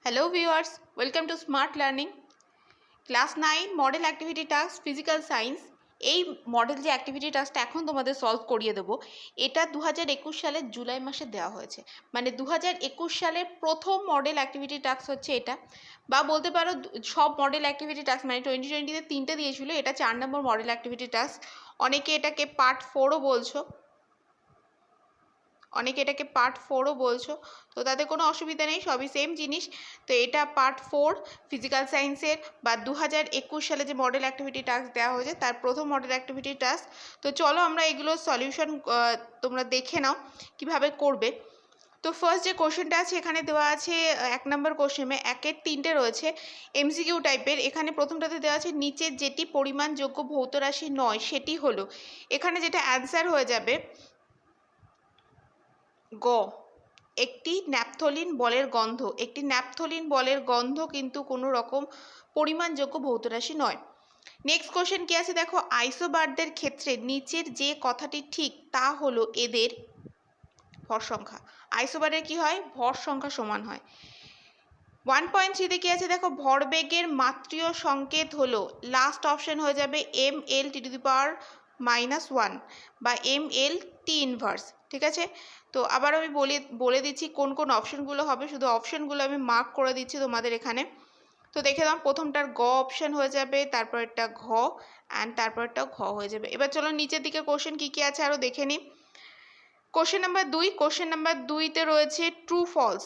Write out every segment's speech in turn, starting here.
Hello viewers, welcome to Smart Learning. Class 9 Model Activity Task Physical Science. এই model যে activity টাস্কটা এখন তোমাদের solve করিয়ে দেবো, এটা 2021 সালের জুলাই মাসে দেওয়া হয়েছে। মানে 2021 সালের প্রথম মডেল অ্যাক্টিভিটি টাস্ক হচ্ছে এটা, বা বলতে পারো সব মডেল অ্যাক্টিভিটি টাস্ক, মানে 2020-তে 3টে দিয়েছিল, এটা 4 নম্বর মডেল অ্যাক্টিভিটি টাস্ক। অনেকে এটাকে পার্ট 4ও বলছো, অনেকে এটাকে পার্ট 4ও বলছো, তো তাতে কোনো অসুবিধা নেই, সবই সেম জিনিস। তো এটা পার্ট 4 ফিজিক্যাল সায়েন্সের বা 2021 সালে যে মডেল অ্যাক্টিভিটি টাস্ক দেওয়া হয়েছে তার প্রথম মডেল অ্যাক্টিভিটি টাস্ক। তো চলো আমরা এগুলোর সলিউশন তোমরা দেখে নাও কিভাবে করবে। তো ফার্স্ট যে কোশ্চেনটা আছে এখানে দেওয়া আছে 1 নম্বর কোশ্চেনে 1-এর 3টে রয়েছে এমসিকিউ টাইপের। এখানে প্রথমটাতে দেওয়া আছে নিচের যেটি পরিমাণযোগ্য ভৌত রাশি নয় সেটি হলো, এখানে যেটা অ্যান্সার হয়ে যাবে গ, একটি ন্যাপথলিন বলের গন্ধ। একটি ন্যাপথলিন বলের গন্ধ কিন্তু কোনো রকম পরিমাণযোগ্য ভৌত রাশি নয়। নেক্সট কোশ্চেন কি আছে দেখো, আইসোবারদের ক্ষেত্রে নিচের যে কথাটি ঠিক তা হলো এদের ভর সংখ্যা। আইসোবারের কি হয়, ভর সংখ্যা সমান হয়। 1.3-তে কি আছে দেখো, ভরবেগের মাত্রীয় সংকেত হলো, লাস্ট অপশন হয়ে যাবে ml(10⁻⁻1 বা ml(T ইনভার্স), ঠিক আছে। তো আবার আমি বলে দিচ্ছি কোন কোন অপশনগুলো হবে, শুধু অপশনগুলো আমি মার্ক করে দিচ্ছি তোমাদের এখানে। তো দেখে দাও, প্রথমটার গ অপশন হয়ে যাবে, তারপরেরটা ঘ, অ্যান্ড তারপরেরটা ঘ হয়ে যাবে। এবার চলো নিচের দিকে কোশ্চেন কি কি আছে আরও দেখে নিই। কোশ্চেন নাম্বার 2, কোশ্চেন নাম্বার 2-তে রয়েছে ট্রু ফলস।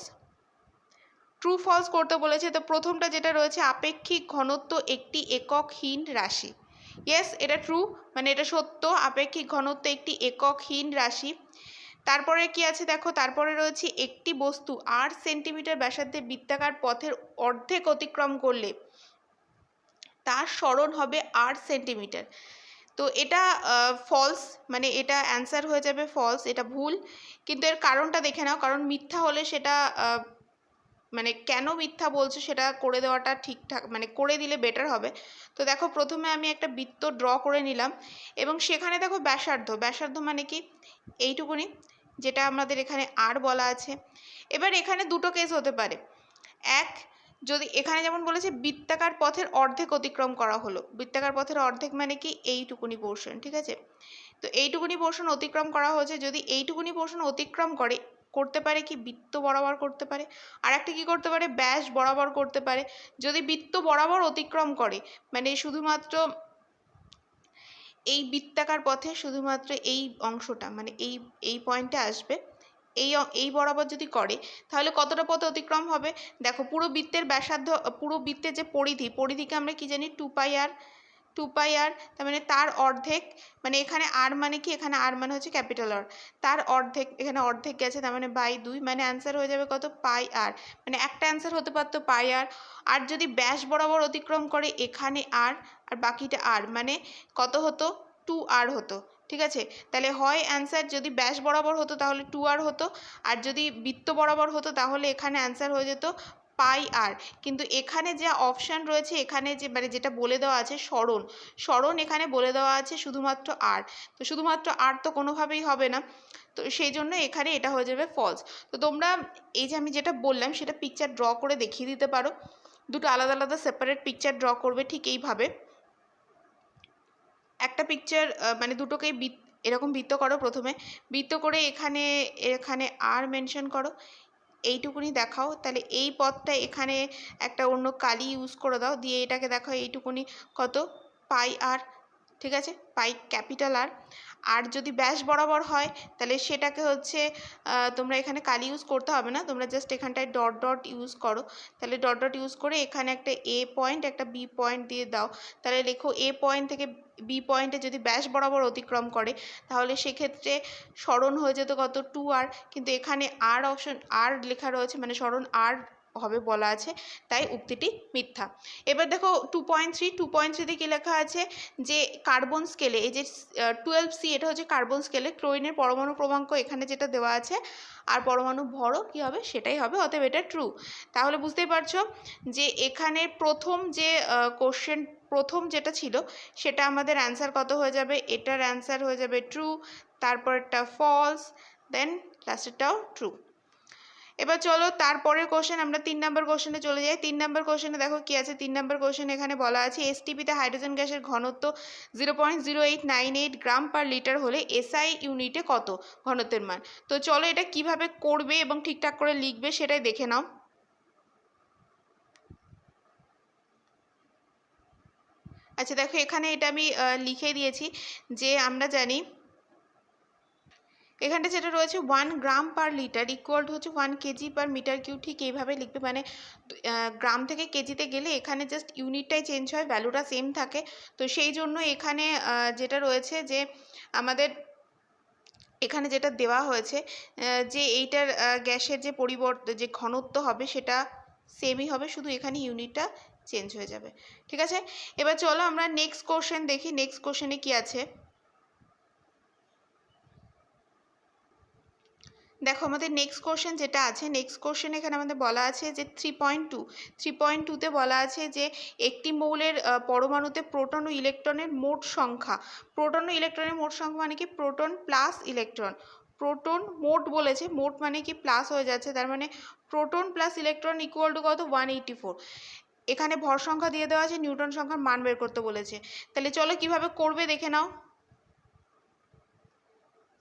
ট্রু ফলস করতে বলেছে। তো প্রথমটা যেটা রয়েছে, আপেক্ষিক ঘনত্ব একটি এককহীন রাশি। ইয়েস, এটা ট্রু, মানে এটা সত্য, আপেক্ষিক ঘনত্ব একটি এককহীন রাশি। তারপরে কি আছে দেখো, তারপরে রয়েছে একটি বস্তু 8 সেন্টিমিটার ব্যাসার্ধের বৃত্তাকার পথের অর্ধেক অতিক্রম করলে তার সরণ হবে 8 সেন্টিমিটার। তো এটা ফলস, মানে এটা অ্যান্সার হয়ে যাবে ফলস, এটা ভুল। কিন্তু এর কারণটা দেখে নাও, কারণ মিথ্যা হলে সেটা মানে কেন মিথ্যা বলছো সেটা করে দেওয়াটা ঠিকঠাক, মানে করে দিলে বেটার হবে। তো দেখো, প্রথমে আমি একটা বৃত্ত ড্র করে নিলাম এবং সেখানে দেখো ব্যাসার্ধ, ব্যাসার্ধ মানে কি এইটুকুনি, যেটা আমাদের এখানে আর বলা আছে। এবার এখানে দুটো কেস হতে পারে। এক, যদি এখানে যেমন বলেছে বৃত্তাকার পথের অর্ধেক অতিক্রম করা হলো, বৃত্তাকার পথের অর্ধেক মানে কি এইটুকুনি পোর্শন, ঠিক আছে। তো এইটুকুনি পোর্শন অতিক্রম করা হয়েছে, যদি এইটুকুনি পোর্শন অতিক্রম করতে পারে কি বৃত্ত বরাবর করতে পারে, আর একটা কী করতে পারে, ব্যাস বরাবর করতে পারে। যদি বৃত্ত বরাবর অতিক্রম করে, মানে শুধুমাত্র এই বৃত্তাকার পথে শুধুমাত্র এই অংশটা, মানে এই পয়েন্টে আসবে, এই বরাবর যদি করে তাহলে কতটা পথ অতিক্রম হবে দেখো, পুরো বৃত্তের ব্যাসার্ধ, পুরো বৃত্তের যে পরিধিকে আমরা কি জানি 2πr, তার মানে তার অর্ধেক, মানে এখানে আর মানে কি, এখানে আর মানে হচ্ছে ক্যাপিটাল আর, তার অর্ধেক, এখানে অর্ধেক গেছে, তার মানে বাই 2, মানে অ্যান্সার হয়ে যাবে কত, πr। মানে একটা অ্যান্সার হতে পারতো πr। আর যদি ব্যাস বরাবর অতিক্রম করে এখানে আর বাকিটা আর, মানে কত হতো, 2r হতো, ঠিক আছে। তাহলে হয় অ্যান্সার যদি ব্যাস বরাবর হতো তাহলে 2r হতো, আর যদি বৃত্ত বরাবর হতো তাহলে এখানে অ্যান্সার হয়ে যেত πr। কিন্তু এখানে যে অপশান রয়েছে, এখানে যে মানে যেটা বলে দেওয়া আছে সরণ এখানে বলে দেওয়া আছে শুধুমাত্র আর, তো শুধুমাত্র আর তো কোনোভাবেই হবে না, তো সেই জন্য এখানে এটা হয়ে যাবে ফলস। তো তোমরা এই যে আমি যেটা বললাম সেটা পিকচার ড্র করে দেখিয়ে দিতে পারো, দুটো আলাদা আলাদা সেপারেট পিকচার ড্র করবে ঠিক এইভাবে। একটা পিকচার মানে দুটোকেই এরকম বৃত্ত করো, প্রথমে বৃত্ত করে এখানে আর মেনশন করো, এইটুকুনি দেখাও। তাহলে এই পথটা এখানে একটা অন্য কালি ইউজ করে দাও, দিয়ে এটাকে দেখাও এইটুকুনি কত, πr, ঠিক আছে, পাই ক্যাপিটাল আর। আর যদি ব্যাস বরাবর হয় তাহলে সেটাকে হচ্ছে তোমরা এখানে কালি ইউজ করতে হবে না, তোমরা জাস্ট এখানটায় ডট ডট ইউজ করো। তাহলে ডট ডট ইউজ করে এখানে একটা এ পয়েন্ট একটা বি পয়েন্ট দিয়ে দাও। তাহলে লেখো এ পয়েন্ট থেকে বি পয়েন্টে যদি ব্যাস বরাবর অতিক্রম করে তাহলে সেক্ষেত্রে সরণ হয়ে যেত কত, 2r। কিন্তু এখানে আর অপশন আর লেখা রয়েছে, মানে সরণ আর হবে বলা আছে, তাই উক্তিটি মিথ্যা। এবার দেখো 2.3 কী লেখা আছে, যে কার্বন স্কেলে এই যে 12C, এটা হচ্ছে কার্বন স্কেলে ক্লোরিনের পরমাণু ক্রমাঙ্ক এখানে যেটা দেওয়া আছে আর পরমাণু ভরও কী হবে সেটাই হবে, অতএব এটা ট্রু। তাহলে বুঝতেই পারছো যে এখানে প্রথম যেটা ছিল সেটা আমাদের অ্যান্সার কত হয়ে যাবে, এটার অ্যান্সার হয়ে যাবে ট্রু, তারপরটা ফলস, দেন লাস্টেরটাও ট্রু। এবার চলো তারপরের কোশ্চেন, আমরা 3 নম্বর কোশ্চেনে চলে যাই। 3 নম্বর কোশ্চেনে দেখো কি আছে। 3 নম্বর কোশ্চেন এখানে বলা আছে এসটিপিতে হাইড্রোজেন গ্যাসের ঘনত্ব 0.0898 গ্রাম পার লিটার হলে এসআই ইউনিটে কত ঘনত্বের মান। তো চলো এটা কিভাবে করবে এবং ঠিকঠাক করে লিখবে সেটাই দেখে নাও। আচ্ছা দেখো এখানে এটা আমি লিখে দিয়েছি যে আমরা জানি এখানটা যেটা রয়েছে 1 গ্রাম পার লিটার ইকুয়াল টু হচ্ছে 1 কেজি পার মিটার কিউ। ঠিক এইভাবে লিখবে, মানে গ্রাম থেকে কেজিতে গেলে এখানে জাস্ট ইউনিটটাই চেঞ্জ হয়, ভ্যালুটা সেম থাকে। তো সেই জন্য এখানে যেটা রয়েছে যে আমাদের এখানে যেটা দেওয়া হয়েছে যে এইটার গ্যাসের যে যে ঘনত্ব হবে সেটা সেমই হবে, শুধু এখানে ইউনিটটা চেঞ্জ হয়ে যাবে। ঠিক আছে, এবার চলো আমরা নেক্সট কোশ্চেন দেখি। নেক্সট কোশ্চেনে কি আছে দেখো, আমাদের নেক্সট কোশ্চেন যেটা আছে, নেক্সট কোশ্চেন এখানে আমাদের বলা আছে যে 3.2তে বলা আছে যে একটি মৌলের পরমাণুতে প্রোটন ও ইলেকট্রনের মোট সংখ্যা। প্রোটন ও ইলেকট্রনের মোট সংখ্যা মানে কি প্রোটন প্লাস ইলেকট্রন। প্রোটন মোট বলেছে, মোট মানে কি প্লাস হয়ে যাচ্ছে, তার মানে proton plus electron equal to কত 184। এখানে ভর সংখ্যা দিয়ে দেওয়া আছে, নিউটন সংখ্যার মান বের করতে বলেছে। তাহলে চলো কিভাবে করবে দেখে নাও।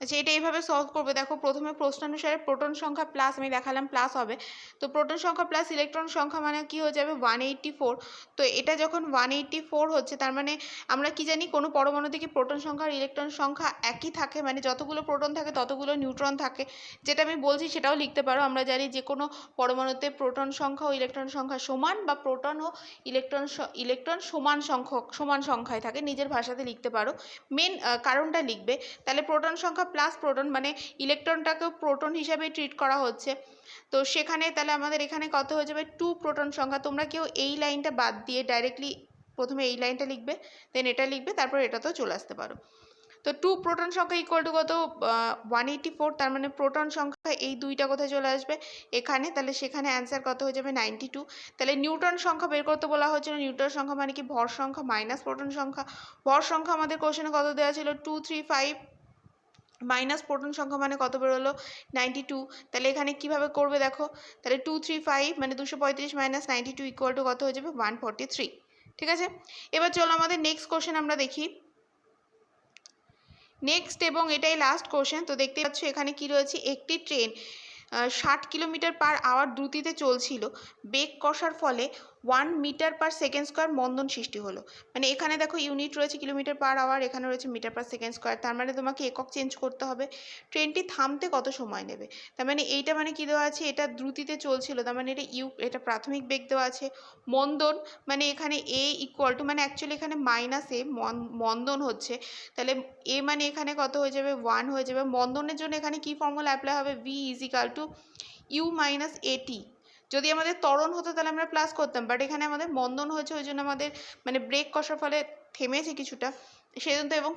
আচ্ছা এটা এইভাবে সলভ করবে। দেখো প্রথমে প্রশ্নানুসারে প্রোটন সংখ্যা প্লাস, আমি দেখালাম প্লাস হবে, তো প্রোটন সংখ্যা প্লাস ইলেকট্রন সংখ্যা মানে কি হয়ে যাবে 184। তো এটা যখন 184 হচ্ছে তার মানে আমরা কি জানি কোনো পরমাণু থেকে প্রোটন সংখ্যা আর ইলেকট্রন সংখ্যা একই থাকে, মানে যতগুলো প্রোটন থাকে ততগুলো নিউট্রন থাকে। যেটা আমি বলছি সেটাও লিখতে পারো। আমরা জানি যে কোনো পরমাণুতে প্রোটন সংখ্যা ও ইলেকট্রন সংখ্যা সমান, বা প্রোটন ও ইলেকট্রন সমান সংখ্যায় থাকে, নিজের ভাষাতে লিখতে পারো। মেন কারণটা লিখবে। তাহলে প্রোটন সংখ্যা প্লাস প্রোটন মানে ইলেকট্রনটাকেও প্রোটন হিসাবে ট্রিট করা হচ্ছে, তো সেখানে তাহলে আমাদের এখানে কত হয়ে যাবে 2 প্রোটন সংখ্যা। তোমরা কেউ এই লাইনটা বাদ দিয়ে ডাইরেক্টলি প্রথমে এই লাইনটা লিখবে, দেন এটা লিখবে, তারপর এটাতেও চলে আসতে পারো। তো 2 প্রোটন সংখ্যা ইকুয়াল টু কত 184, তার মানে প্রোটন সংখ্যা এই দুইটা কোথায় চলে আসবে এখানে, তাহলে সেখানে অ্যান্সার কত হয়ে যাবে 92। তাহলে নিউটন সংখ্যা বের করতে বলা হচ্ছিল। নিউটন সংখ্যা মানে কি ভর সংখ্যা মাইনাস প্রোটন সংখ্যা। ভর সংখ্যা আমাদের কোশ্চেনে কত দেওয়া ছিল 235, মাইনাস প্রোটন সংখ্যা মানে কত বেরোলো 92। তাহলে এখানে কিভাবে করবে দেখো, তাহলে 235 মানে 235 মাইনাস 92 ইকুয়াল টু কত হয়ে যাবে 143। ঠিক আছে, এবার চলো আমাদের নেক্সট কোশ্চেন আমরা দেখি। নেক্সট এবং এটাই লাস্ট কোশ্চেন। তো দেখতে পাচ্ছ এখানে কি রয়েছে, একটি ট্রেন 60 কিলোমিটার পার আওয়ার দ্রুতিতে চলছিল, বেগ কষার ফলে 1 মিটার পার সেকেন্ড স্কোয়ার মন্দন সৃষ্টি হলো। মানে এখানে দেখো ইউনিট রয়েছে কিলোমিটার পার আওয়ার, এখানে রয়েছে মিটার পার সেকেন্ড স্কোয়ার, তার মানে তোমাকে একক চেঞ্জ করতে হবে। ট্রেনটি থামতে কত সময় নেবে, তার মানে এইটা মানে কি দেওয়া আছে, এটা দ্রুতিতে চলছিল, তার মানে এটা প্রাথমিক বেগ দেওয়া আছে। মন্দন মানে এখানে এ ইকুয়াল টু, মানে অ্যাকচুয়ালি এখানে মাইনাস এ, মন্দন হচ্ছে, তাহলে এ মানে এখানে কত হয়ে যাবে 1 হয়ে যাবে। মন্দনের জন্য এখানে কি ফর্মুলা অ্যাপ্লাই হবে, v is equal to u minus at. যদি আমাদের ত্বরণ হতো তাহলে আমরা প্লাস করতাম, বাট এখানে আমাদের মন্দন হয়েছে, ওই জন্য আমাদের মানে ব্রেক কষার ফলে থেমেছে কিছুটা সেজন্য, এবং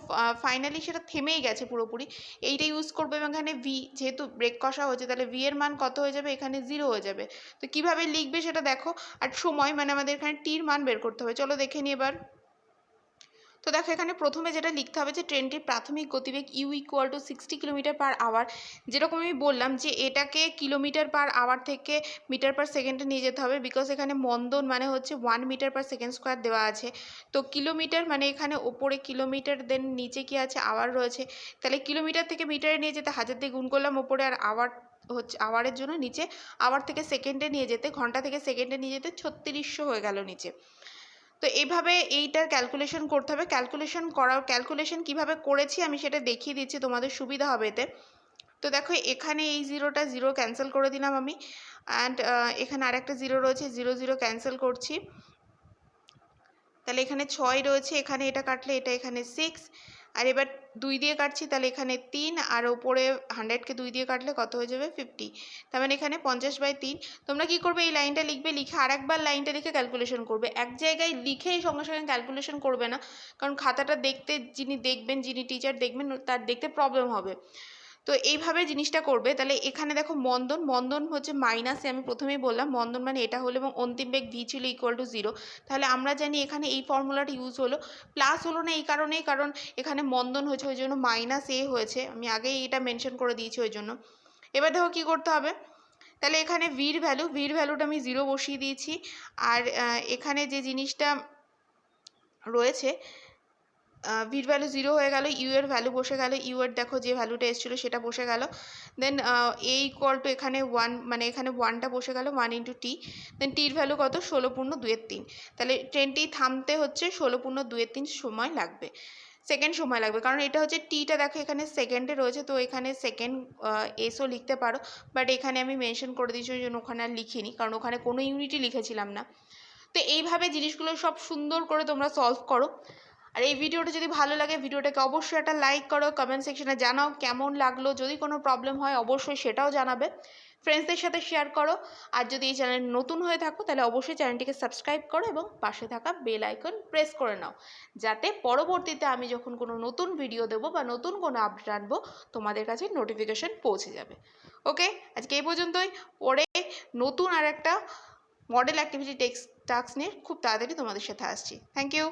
ফাইনালি সেটা থেমেই গেছে পুরোপুরি, এইটা ইউজ করবো। এবং এখানে ভি যেহেতু ব্রেক কষা হয়েছে তাহলে ভি এর মান কত হয়ে যাবে এখানে 0 হয়ে যাবে। তো কিভাবে লিখবে সেটা দেখো, আর সময় মানে আমাদের এখানে টির মান বের করতে হবে। চলো দেখে নিই এবার। তো দেখো এখানে প্রথমে যেটা লিখতে হবে যে ট্রেনটির প্রাথমিক গতিবেগ u equal to 60 kilometre per hour. যেরকম আমি বললাম যে এটাকে কিলোমিটার পার আওয়ার থেকে মিটার পার সেকেন্ডে নিয়ে যেতে হবে, বিকজ এখানে মন্দন মানে হচ্ছে 1 মিটার পার সেকেন্ড স্কোয়ার দেওয়া আছে। তো কিলোমিটার মানে এখানে ওপরে কিলোমিটার, দেন নিচে কি আছে আওয়ার রয়েছে, তাহলে কিলোমিটার থেকে মিটারে নিয়ে যেতে 1000 দিয়ে গুণ করলাম ওপরে, আর আওয়ার হচ্ছে আওয়ারের জন্য নিচে, আওয়ার থেকে সেকেন্ডে নিয়ে যেতে, ঘন্টা থেকে সেকেন্ডে নিয়ে যেতে 3600 হয়ে গেল নিচে। তো এইভাবে এইটার ক্যালকুলেশন করতে হবে। ক্যালকুলেশন কিভাবে করেছি আমি সেটা দেখিয়ে দিচ্ছি, তোমাদের সুবিধা হবে এতে। তো দেখো এখানে এই জিরো ক্যান্সেল করে দিলাম আমি, অ্যান্ড এখানে আরেকটা জিরো রয়েছে, জিরো ক্যান্সেল করছি। তাহলে এখানে 6 রয়েছে, এখানে এটা কাটলে এটা এখানে 6, আর এবার 2 দিয়ে কাটছি, তাহলে এখানে 3, আর ওপরে 100কে 2 দিয়ে কাটলে কত হয়ে যাবে 50। তার মানে এখানে 50/3। তোমরা কি করবে, এই লাইনটা লিখবে, লিখে আরেকবার লাইনটা লিখে ক্যালকুলেশন করবে। এক জায়গায় লিখেই সঙ্গে সঙ্গে ক্যালকুলেশন করবে না, কারণ খাতাটা দেখতে যিনি দেখবেন, যিনি টিচার দেখবেন, তার দেখতে প্রবলেম হবে। তো এইভাবে জিনিসটা করবে। তাহলে এখানে দেখো মন্দন হচ্ছে মাইনাসে, আমি প্রথমেই বললাম মন্দন মানে এটা হলো, এবং অন্তিম বেগ ভি ছিল ইকুয়াল টু 0। তাহলে আমরা জানি এখানে এই ফর্মুলাটা ইউজ হলো। প্লাস হলো না এই কারণেই, কারণ এখানে মন্দন হয়েছে ওই জন্য মাইনাস এ হয়েছে, আমি আগেই এটা মেনশন করে দিয়েছি ওই জন্য। এবার দেখো কী করতে হবে, তাহলে এখানে ভির ভ্যালুটা আমি 0 বসিয়ে দিয়েছি। আর এখানে যে জিনিসটা রয়েছে ভির ভ্যালু 0 হয়ে গেল, ইউ এর ভ্যালু বসে গেল, ইউ এর দেখো যে ভ্যালুটা এসেছিলো সেটা বসে গেল। দেন এ ইকুয়াল টু এখানে 1, মানে এখানে 1টা বসে গেল, 1 ইন্টু টি। দেন টির ভ্যালু কত, 16/2-3। তাহলে ট্রেনটি থামতে হচ্ছে 16/2-3 সময় লাগবে, সেকেন্ড সময় লাগবে, কারণ এটা হচ্ছে টিটা দেখো এখানে সেকেন্ডে রয়েছে, তো এখানে সেকেন্ড এসও লিখতে পারো, বাট এখানে আমি মেনশন করে দিয়েছি ওই জন্য ওখানে আর লিখিনি, কারণ ওখানে কোনো ইউনিটই লিখেছিলাম না। তো এইভাবে জিনিসগুলো সব সুন্দর করে তোমরা সলভ করো। আর এই ভিডিওটা যদি ভালো লাগে ভিডিওটাকে অবশ্যই একটা লাইক করো, কমেন্ট সেকশনে জানাও কেমন লাগলো, যদি কোনো প্রবলেম হয় অবশ্যই সেটাও জানাবে, ফ্রেন্ডসদের সাথে শেয়ার করো। আর যদি এই চ্যানেল নতুন হয়ে থাকো তাহলে অবশ্যই চ্যানেলটিকে সাবস্ক্রাইব করো এবং পাশে থাকা বেল আইকন প্রেস করে নাও, যাতে পরবর্তীতে আমি যখন কোনো নতুন ভিডিও দেবো বা নতুন কোনো আপডেট আনবো তোমাদের কাছে নোটিফিকেশন পৌঁছে যাবে। ওকে, আজকে এই পর্যন্তই। পরে নতুন আর একটা মডেল অ্যাক্টিভিটি টাস্ক নিয়ে খুব তাড়াতাড়ি তোমাদের সাথে আসছি। Thank you.